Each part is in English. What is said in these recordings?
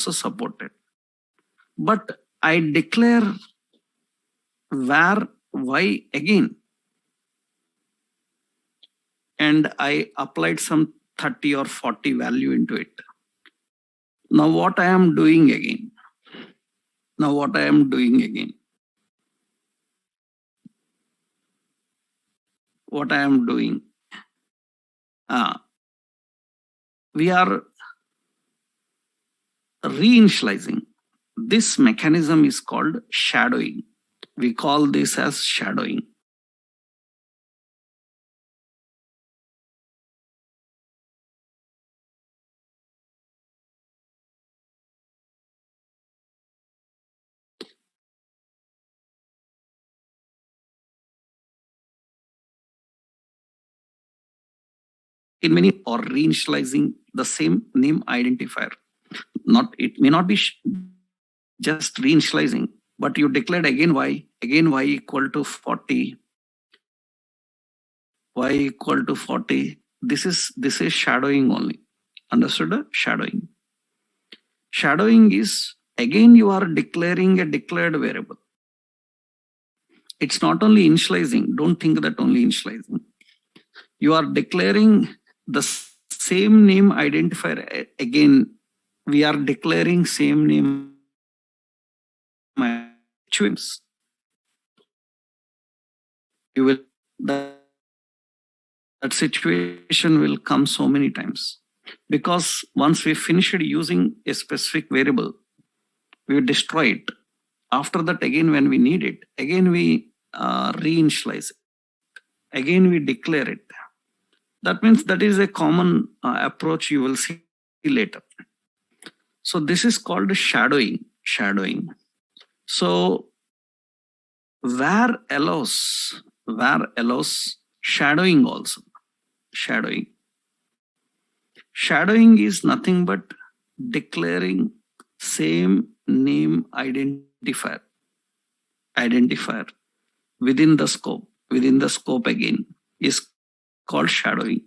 supported. But I declare var y again, and I applied some 30 or 40 value into it. Now what I am doing again? What I am doing? We are reinitializing. This mechanism is called shadowing. We call this as shadowing. In many or reinitializing the same name identifier. It may not be just reinitializing, but you declared again y equal to 40, y equal to 40. This is shadowing only. Understood? Shadowing. Shadowing is again you are declaring a declared variable. It's not only initializing. Don't think that only initializing. You are declaring the same name identifier again. We are declaring same name twins. You will that situation will come so many times, because once we finish using a specific variable, we destroy it. After that, again when we need it, again we reinitialize it. Again we declare it. That means that is a common approach you will see later. So this is called shadowing. So var allows shadowing also. Shadowing is nothing but declaring same name identifier within the scope. Within the scope again is called shadowing.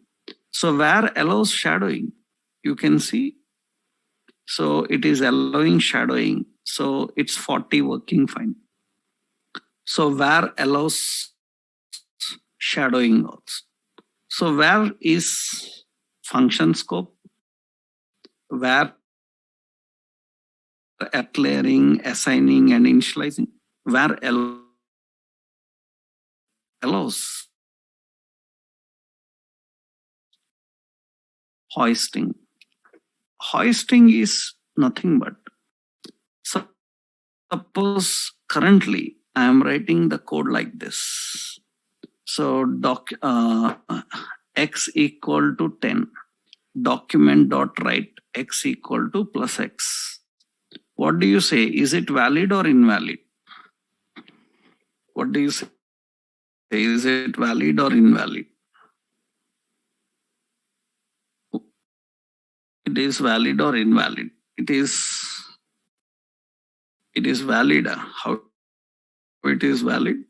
So var allows shadowing. You can see. So it is allowing shadowing. So it's 40 working fine. So var allows shadowing also. So var is function scope. Var declaring, assigning, and initializing. Var allows hoisting. Hoisting is nothing but, suppose currently I am writing the code like this. So x equal to 10, document.write x equal to plus x. What do you say? Is it valid or invalid? What do you say? Is it valid or invalid? It is valid or invalid? It is valid. How it is valid?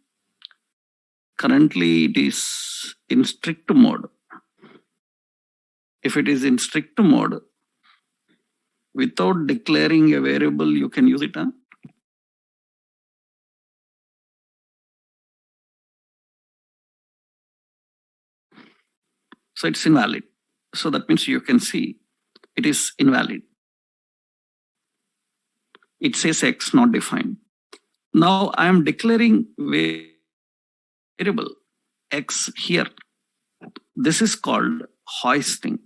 Currently it is in strict mode. If it is in strict mode, without declaring a variable, you can use it. So it's invalid. So that means you can see it is invalid. It says x not defined. Now I am declaring variable x here. This is called hoisting.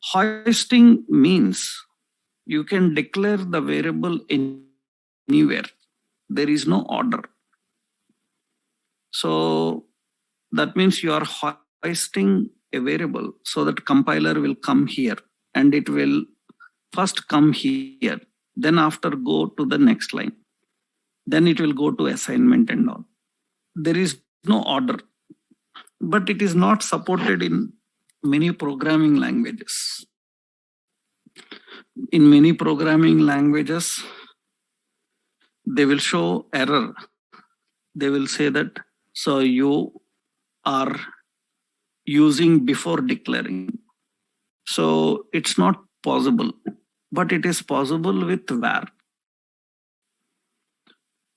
Hoisting means you can declare the variable anywhere. There is no order. So that means you are hoisting a variable so that compiler will come here and it will first come here, then after go to the next line, then it will go to assignment and all. There is no order, but it is not supported in many programming languages. In many programming languages, they will show error. They will say that, so you are using before declaring. So it's not possible. but it is possible with var.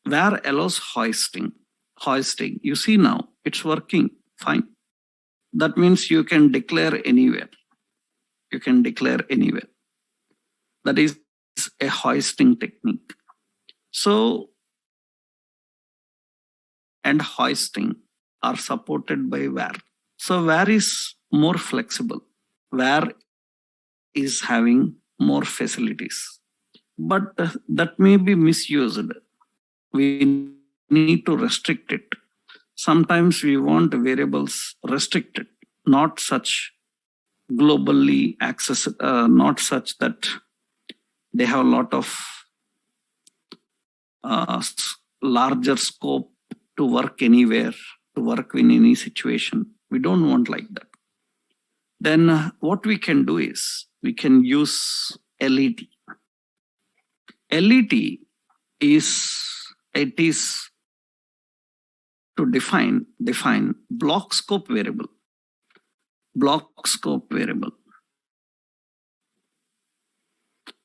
Var allows hoisting. You see now, it's working fine. That means you can declare anywhere. That is a hoisting technique. So, and hoisting are supported by var. So var is more flexible. var is having more facilities, but that may be misused. We need to restrict it. Sometimes we want variables restricted, not such globally accessible, not such that they have a lot of larger scope to work anywhere, to work in any situation. We don't want like that. Then what we can do is we can use LET. LET is to define block scope variable.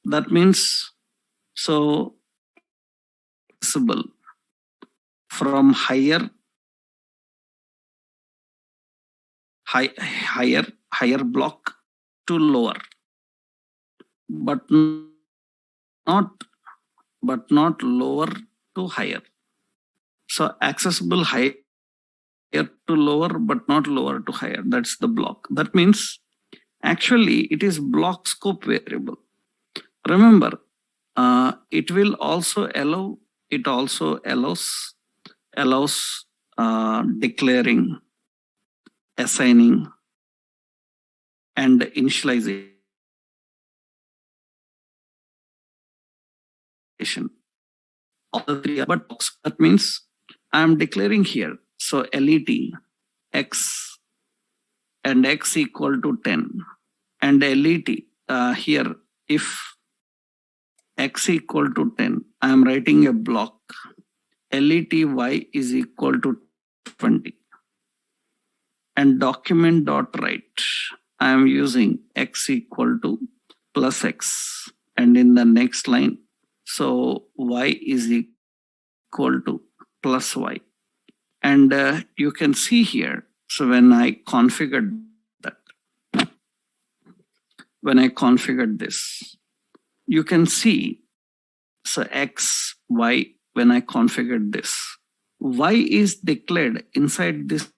That means so accessible from higher block to lower, but not lower to higher. So accessible higher to lower, but not lower to higher. That's the block. That means actually it is block scope variable. Remember, it will also allow. It also allows declaring, assigning, and initialization. All the three, but that means I am declaring here. So LET x and x equal to 10, and LET here if x equal to 10, I am writing a block. LET y is equal to 20, and document dot write, I am using x equal to plus x, and in the next line, so y is equal to plus y. And you can see here, so when I configured this, you can see, so x, y, when I configured this, y is declared inside this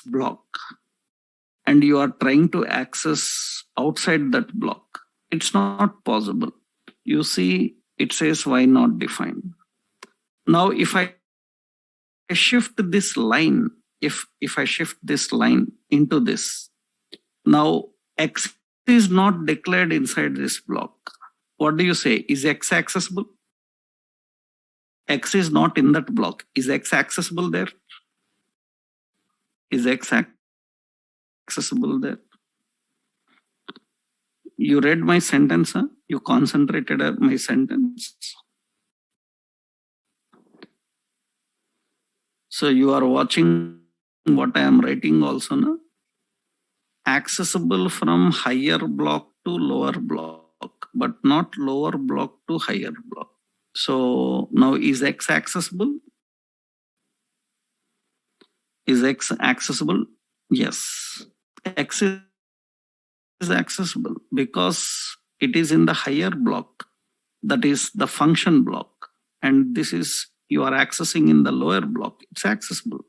block, and you are trying to access outside that block. It's not possible. You see, it says y not defined. Now, if I shift this line, if I shift this line into this, now x is not declared inside this block. What do you say? Is x accessible? X is not in that block. Is x accessible there? Is x accessible there? You read my sentence, huh? You concentrated on my sentence. So you are watching what I am writing also, no? Accessible from higher block to lower block, but not lower block to higher block. So now is x accessible? Is x accessible? Yes. X is accessible because it is in the higher block, that is the function block, and this is you are accessing in the lower block. It's accessible.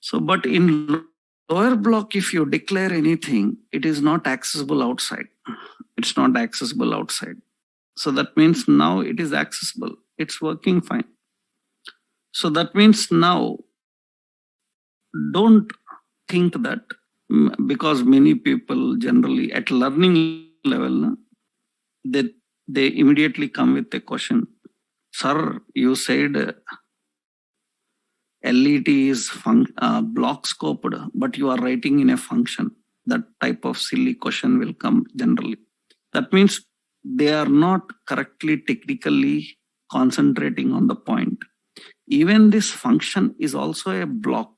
So, but in lower block, if you declare anything, it is not accessible outside. It's not accessible outside. So that means now it is accessible. It's working fine. So that means now don't think that, because many people generally at learning level, they immediately come with a question. Sir, you said LET is block scoped, but you are writing in a function. That type of silly question will come generally. That means they are not correctly technically concentrating on the point. Even this function is also a block.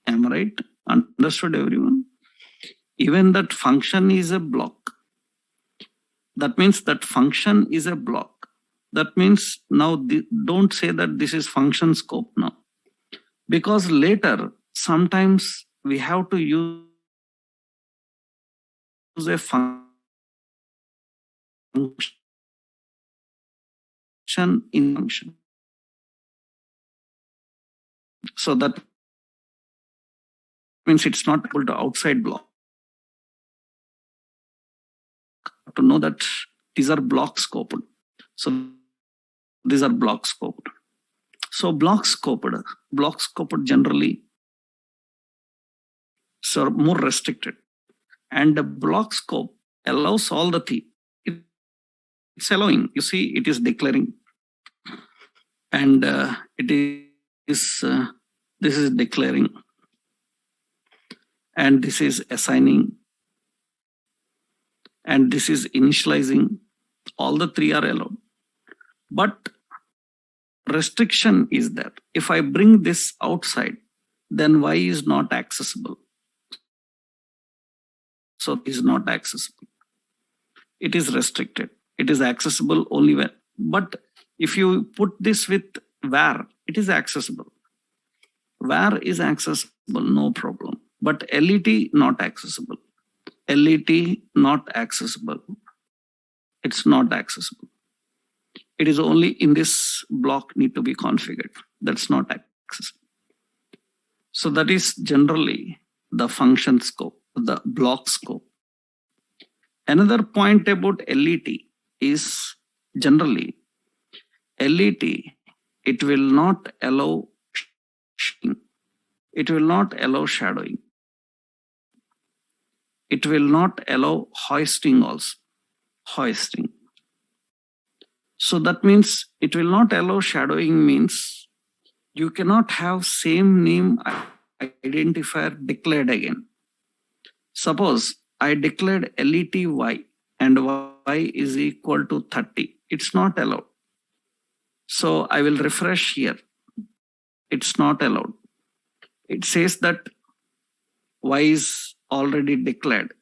Am I right? Understood, everyone? Even that function is a block. That means that function is a block. That means now don't say that this is function scope now. Because later, sometimes we have to use a function in function. So that means it's not equal to outside block. To know that these are block scoped. So these are block scoped. So block scoped generally so more restricted. And the block scope allows all the things. It's allowing. You see, it is declaring. And it is this is declaring. And this is assigning. And this is initializing. All the three are allowed. But restriction is there. If I bring this outside, then Y is not accessible. So it is not accessible. It is restricted. It is accessible only when. But if you put this with var, it is accessible. Var is accessible, no problem. But LET not accessible. LET not accessible. It's not accessible. It is only in this block need to be configured. That's not accessible. So that is generally the function scope, the block scope. Another point about LET is generally LET, it will not allow shadowing. It will not allow shadowing. It will not allow hoisting also. Hoisting. So that means it will not allow shadowing means you cannot have same name identifier declared again. Suppose I declared LETY and Y is equal to 30. It's not allowed. So I will refresh here. It's not allowed. It says that Y is already declared.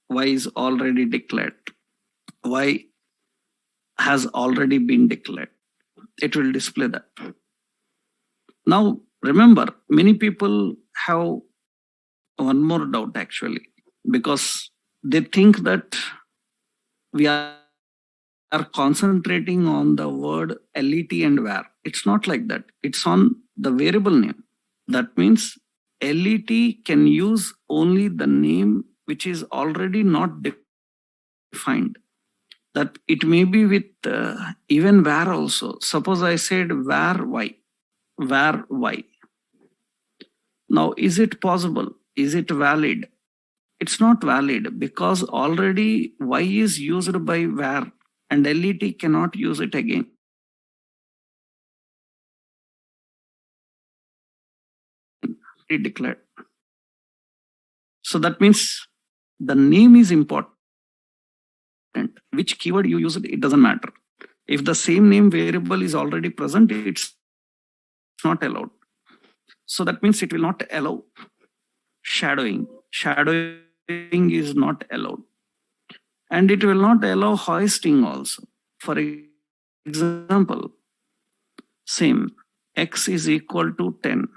Y is already declared. Y has already been declared. It will display that. Now, remember, many people have one more doubt actually, because they think that we are concentrating on the word LET and var. It's not like that. It's on the variable name. That means LET can use only the name which is already not defined. That it may be with even var also. Suppose I said var y. Var y. Now, is it possible? Is it valid? It's not valid because already y is used by var and LET cannot use it again. It declared. So that means the name is important. Which keyword you use it doesn't matter. If the same name variable is already present, it's not allowed. So that means it will not allow shadowing. Shadowing is not allowed. And it will not allow hoisting also. For example, same, x is equal to 10.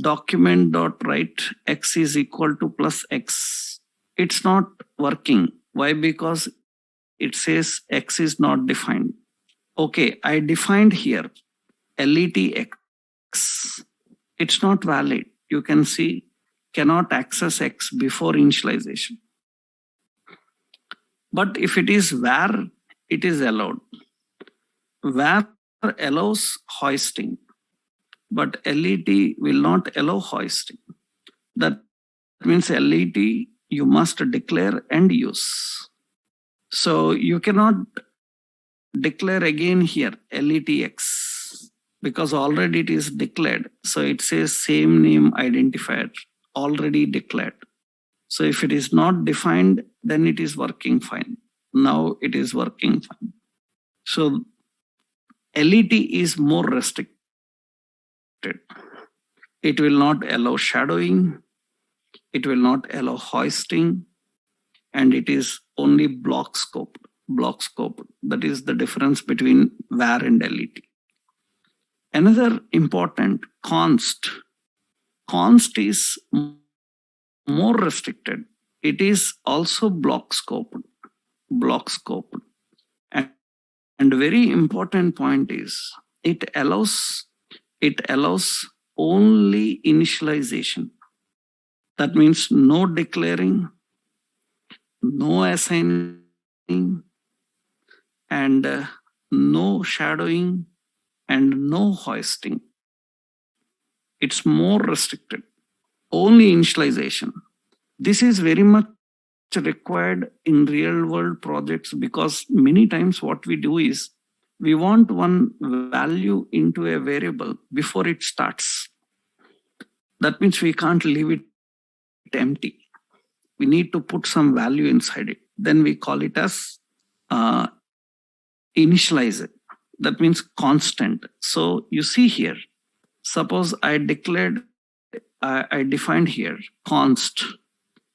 Document.write x is equal to plus x. It's not working. Why? Because it says x is not defined. Okay, I defined here LETX. It's not valid. You can see cannot access x before initialization. But if it is var, it is allowed. Var allows hoisting, but LET will not allow hoisting. That means LET you must declare and use. So you cannot declare again here LETX because already it is declared. So it says same name identifier already declared. So if it is not defined, then it is working fine. Now it is working fine. So LET is more restricted. It will not allow shadowing. It will not allow hoisting. and it is only block scope. Block scope. That is the difference between VAR and LET. Another important const. Const is more restricted. It is also block scope. Block scope. And very important point is it allows only initialization. That means no declaring, no assigning, and no shadowing, and no hoisting. It's more restricted. Only initialization. This is very much required in real world projects, because many times what we do is we want one value into a variable before it starts. That means we can't leave it empty. We need to put some value inside it. Then we call it as initialize it. That means constant. So you see here, suppose I defined here const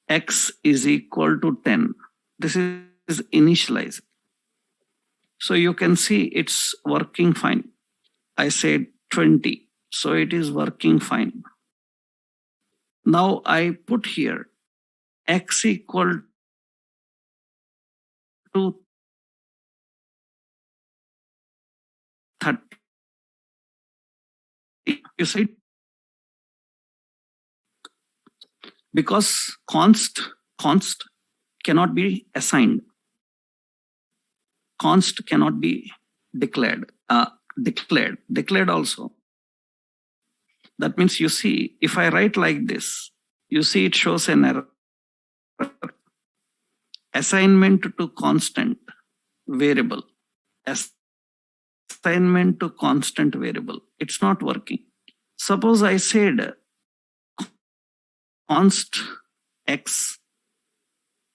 x is equal to 10. This is initialized. So you can see it's working fine. I said 20. So it is working fine. Now I put here x equal to 30. You see, because const cannot be assigned. Const cannot be declared. Declared also. That means you see, if I write like this, you see it shows an error. Assignment to constant variable. Assignment to constant variable. It's not working. Suppose I said const x,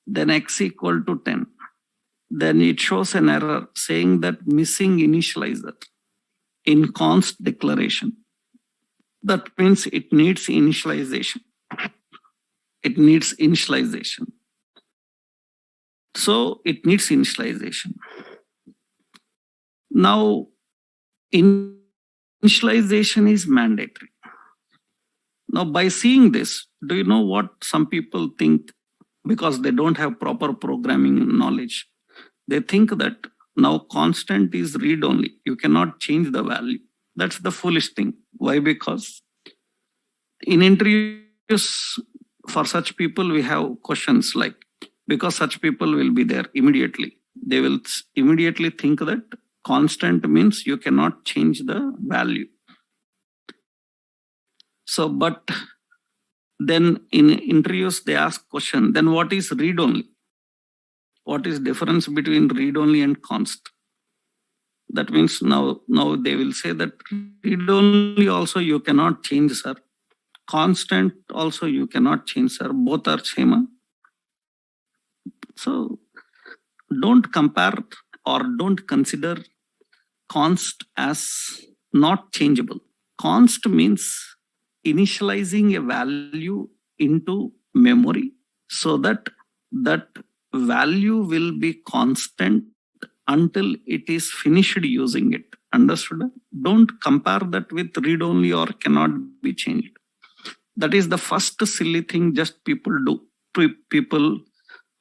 then x equal to 10. Then it shows an error saying that missing initializer in const declaration. That means it needs initialization. It needs initialization. So it needs initialization. Now, initialization is mandatory. Now, by seeing this, do you know what some people think? Because they don't have proper programming knowledge. They think that now constant is read only. You cannot change the value. That's the foolish thing. Why? Because in interviews for such people, we have questions like, because such people will be there immediately. They will immediately think that constant means you cannot change the value. So, but then in interviews, they ask question, then what is read only? What is difference between read only and const? That means now they will say that read only also you cannot change, sir. Constant also you cannot change, sir. Both are same. So don't compare or don't consider const as not changeable. Const means initializing a value into memory so that that value will be constant until it is finished using it. Understood? Don't compare that with read only or cannot be changed. That is the first silly thing just people do. People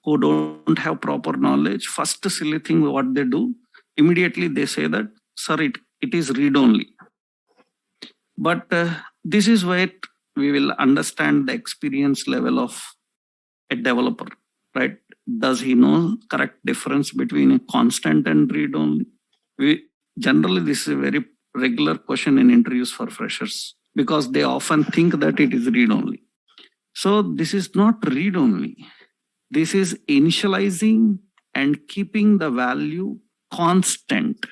who don't have proper knowledge, first silly thing what they do, immediately they say that, sir, it is read only. But this is where we will understand the experience level of a developer, right? Does he know correct difference between a constant and read only? Generally, this is a very regular question in interviews for freshers, because they often think that it is read only. So this is not read only. This is initializing and keeping the value constant,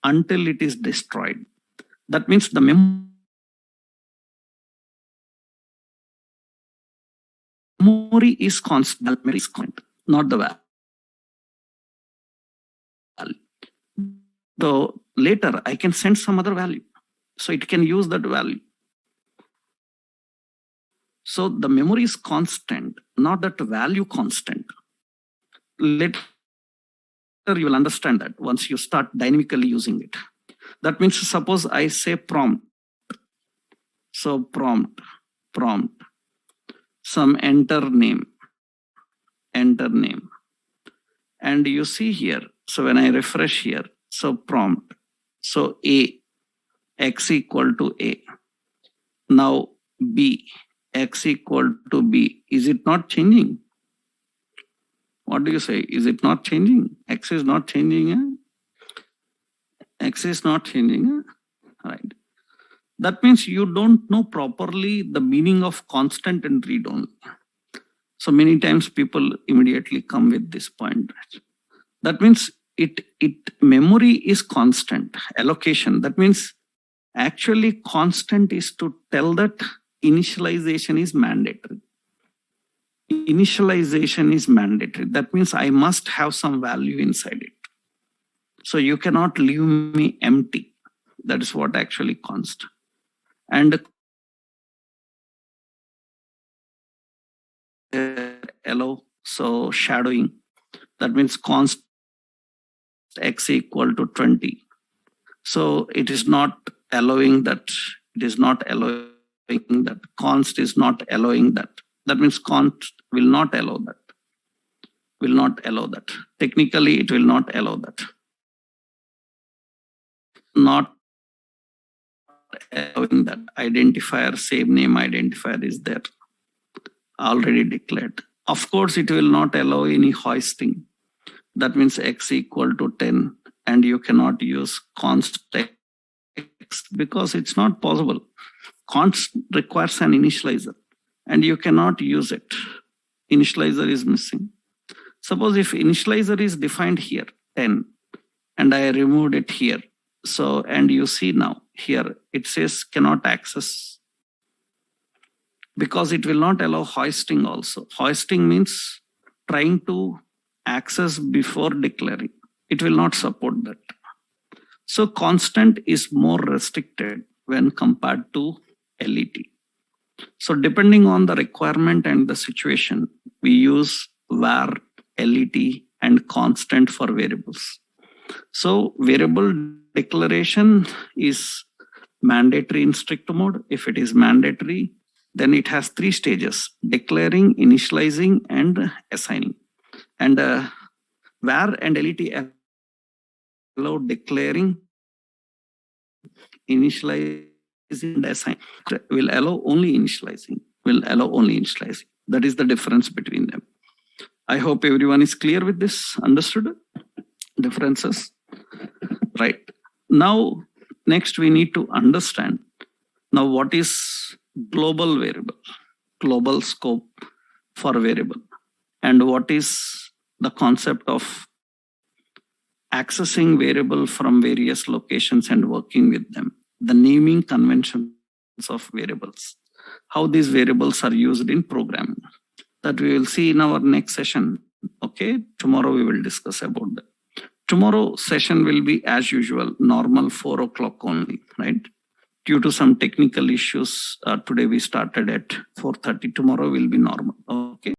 until it is destroyed. That means the memory is constant, not the value. So later I can send some other value, so it can use that value. So the memory is constant, not that value constant. Later you will understand that once you start dynamically using it. That means suppose I say prompt. So prompt, some enter name. And you see here, so when I refresh here, so prompt, so A, X equal to A. Now B, X equal to B. Is it not changing? What do you say? Is it not changing? X is not changing. X is not changing. Right. That means you don't know properly the meaning of constant and read only. So many times people immediately come with this point. That means memory is constant. Allocation. That means actually constant is to tell that initialization is mandatory. Initialization is mandatory. That means I must have some value inside it. So you cannot leave me empty. That is what actually constant. And allow, so shadowing. That means const X equal to 20. So it is not allowing that. It is not allowing that. Const is not allowing that. That means const will not allow that. Will not allow that. Technically, it will not allow that. Not allowing that. Identifier, same name identifier is there. Already declared. Of course, it will not allow any hoisting. That means X equal to 10. And you cannot use const X because it's not possible. Const requires an initializer. And you cannot use it. Initializer is missing. Suppose if initializer is defined here, 10, and I removed it here. So, and you see now here, it says cannot access because it will not allow hoisting also. Hoisting means trying to access before declaring. It will not support that. So constant is more restricted when compared to LET. So depending on the requirement and the situation, we use var, LET, and constant for variables. So variable declaration is mandatory in strict mode. If it is mandatory, then it has 3 stages: declaring, initializing, and assigning. And var and LET allow declaring, initializing, and assigning. Will allow only initializing. That is the difference between them. I hope everyone is clear with this. Understood differences? Right. Now, next we need to understand now what is global variable, global scope for variable, and what is the concept of accessing variable from various locations and working with them, the naming conventions of variables, how these variables are used in programming. That we will see in our next session. Okay, tomorrow we will discuss about that. Tomorrow session will be as usual, normal 4 o'clock only, right? Due to some technical issues, today we started at 4:30. Tomorrow will be normal. Okay.